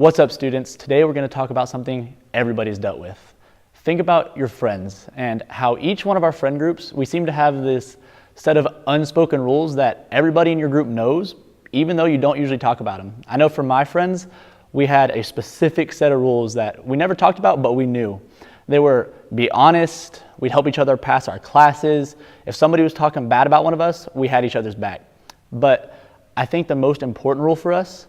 What's up, students? Today we're going to talk about something everybody's dealt with. Think about your friends and how each one of our friend groups, we seem to have this set of unspoken rules that everybody in your group knows, even though you don't usually talk about them. I know for my friends, we had a specific set of rules that we never talked about, but we knew. They were be honest, we'd help each other pass our classes. If somebody was talking bad about one of us, we had each other's back. But I think the most important rule for us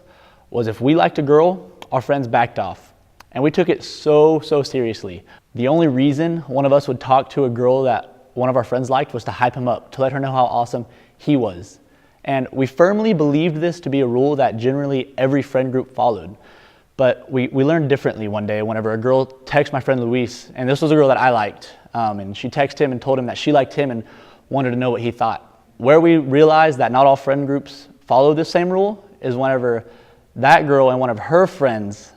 was if we liked a girl, our friends backed off. And we took it so seriously. The only reason one of us would talk to a girl that one of our friends liked was to hype him up, to let her know how awesome he was. And we firmly believed this to be a rule that generally every friend group followed. But we learned differently one day whenever a girl texted my friend Luis, and this was a girl that I liked, and she texted him and told him that she liked him and wanted to know what he thought. Where we realized that not all friend groups follow this same rule is whenever that girl and one of her friends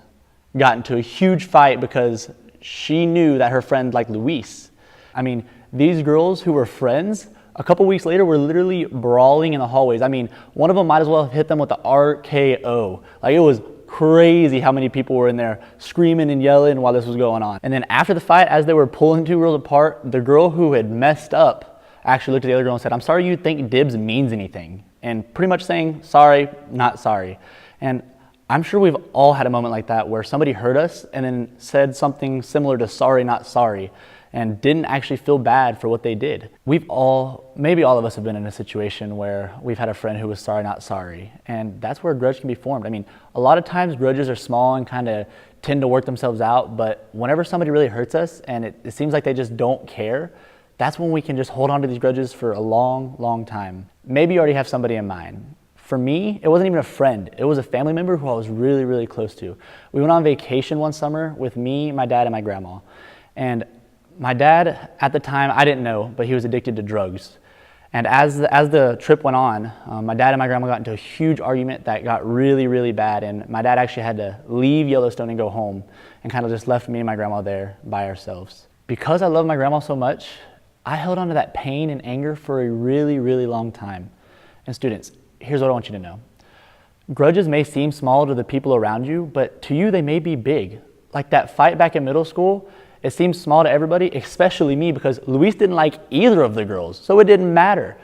got into a huge fight because she knew that her friend liked Luis. I mean, these girls who were friends, a couple weeks later were literally brawling in the hallways. I mean, one of them might as well have hit them with the RKO. Like, it was crazy how many people were in there screaming and yelling while this was going on. And then after the fight, as they were pulling two girls apart, the girl who had messed up actually looked at the other girl and said, "I'm sorry you think dibs means anything." And pretty much saying, sorry, not sorry. And I'm sure we've all had a moment like that where somebody hurt us and then said something similar to sorry, not sorry, and didn't actually feel bad for what they did. Maybe all of us have been in a situation where we've had a friend who was sorry, not sorry, and that's where a grudge can be formed. I mean, a lot of times grudges are small and kind of tend to work themselves out, but whenever somebody really hurts us and it seems like they just don't care, that's when we can just hold on to these grudges for a long time. Maybe you already have somebody in mind. For me, it wasn't even a friend. It was a family member who I was really close to. We went on vacation one summer with me, my dad, and my grandma. And my dad, at the time, I didn't know, but he was addicted to drugs. And as the trip went on, my dad and my grandma got into a huge argument that got really bad. And my dad actually had to leave Yellowstone and go home and kind of just left me and my grandma there by ourselves. Because I love my grandma so much, I held on to that pain and anger for a really long time. And students, here's what I want you to know. Grudges may seem small to the people around you, but to you they may be big. Like that fight back in middle school, it seems small to everybody, especially me, because Luis didn't like either of the girls, so it didn't matter.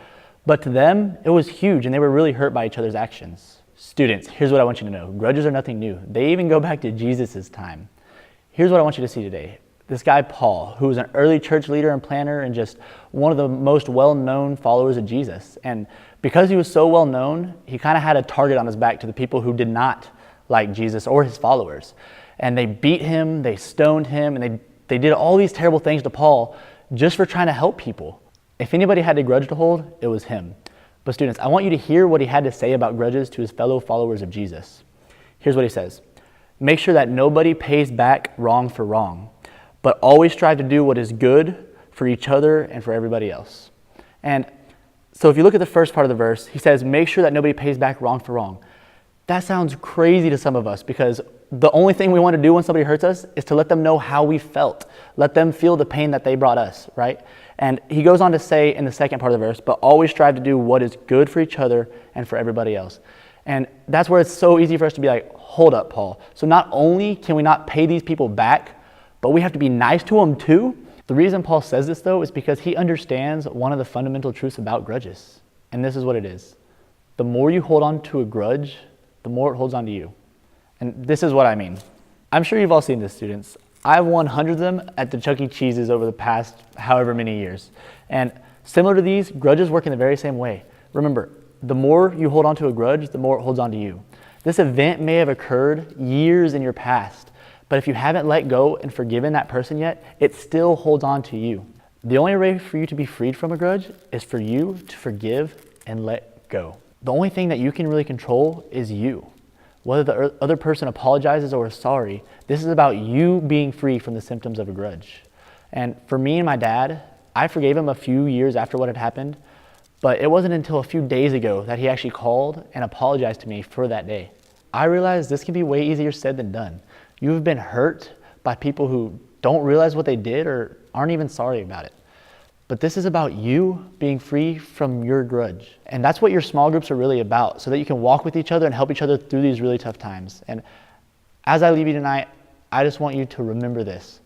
But to them, it was huge, and they were really hurt by each other's actions. Students, here's what I want you to know. Grudges are nothing new. They even go back to Jesus' time. Here's what I want you to see today. This guy, Paul, who was an early church leader and planner and just one of the most well-known followers of Jesus. And because he was so well-known, he kind of had a target on his back to the people who did not like Jesus or his followers. And they beat him, they stoned him, and they did all these terrible things to Paul just for trying to help people. If anybody had a grudge to hold, it was him. But students, I want you to hear what he had to say about grudges to his fellow followers of Jesus. Here's what he says. Make sure that nobody pays back wrong for wrong, but always strive to do what is good for each other and for everybody else. And so if you look at the first part of the verse, he says, make sure that nobody pays back wrong for wrong. That sounds crazy to some of us because the only thing we want to do when somebody hurts us is to let them know how we felt. Let them feel the pain that they brought us, right? And he goes on to say in the second part of the verse, but always strive to do what is good for each other and for everybody else. And that's where it's so easy for us to be like, hold up, Paul. So not only can we not pay these people back, but we have to be nice to them too. The reason Paul says this, though, is because he understands one of the fundamental truths about grudges. And this is what it is. The more you hold on to a grudge, the more it holds on to you. And this is what I mean. I'm sure you've all seen this, students. I've won hundreds of them at the Chuck E. Cheese's over the past however many years. And similar to these, grudges work in the very same way. Remember, the more you hold on to a grudge, the more it holds on to you. This event may have occurred years in your past, but if you haven't let go and forgiven that person yet, it still holds on to you. The only way for you to be freed from a grudge is for you to forgive and let go. The only thing that you can really control is you. Whether the other person apologizes or is sorry, this is about you being free from the symptoms of a grudge. And for me and my dad, I forgave him a few years after what had happened, but it wasn't until a few days ago that he actually called and apologized to me for that day. I realized this can be way easier said than done. You've been hurt by people who don't realize what they did or aren't even sorry about it. But this is about you being free from your grudge. And that's what your small groups are really about, so that you can walk with each other and help each other through these really tough times. And As I leave you tonight, I just want you to remember this.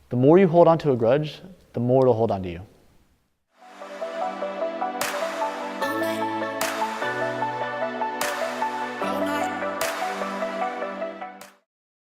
The more you hold on to a grudge, the more it'll hold on to you.